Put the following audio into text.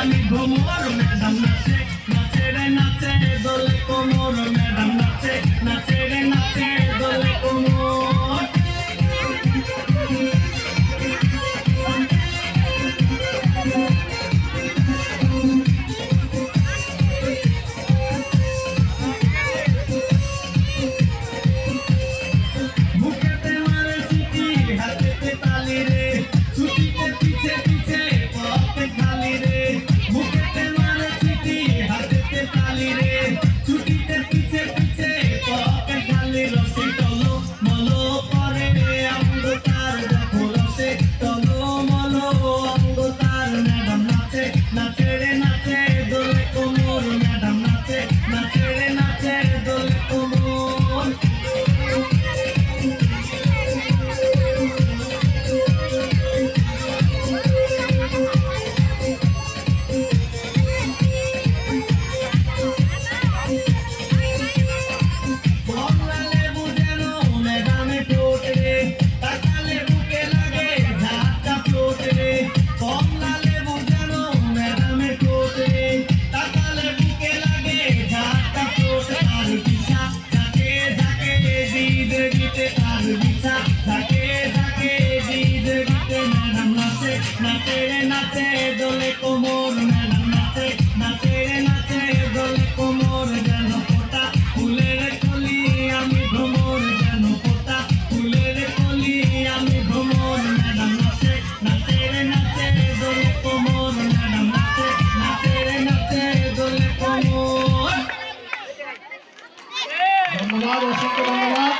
আমি ভ্রমর ম্যাডাম নাচে নাচে রে নাচে দোলে কোমর ম্যাডাম নাচে নাচে রে নাচে দোলে কোমর বুকেতে মারে ছুটি হাতেতে তালি রে ছুটিতে পিছে পিছে পথে খালি রে বুকেতে মারে ছুটি হাতেতে তালি রে ছুটিতে পিছে পিছে পথে খালি রসে টলো মলো করে অঙ্গ তার দেখো রসে টলো মলো অঙ্গ তার ম্যাডাম নাচে নাচে রে নাচে দোলে কোমর ম্যাডাম নাচে নাচে রে নাচে দোলে কোমর নাচে রে নাচে দোলে কোমর ম্যাডাম নাচে নাচে রে নাচে দোলে কোমর যেন ফোটা ফুলের কলি আমি ভ্রমর যেন ফোটা ফুলের কলি আমি ভ্রমর ম্যাডাম নাচে নাচে রে নাচে দোলে কোমর ম্যাডাম নাচে নাচে রে নাচে দোলে কোমর। ধন্যবাদ, অসংখ্য ধন্যবাদ।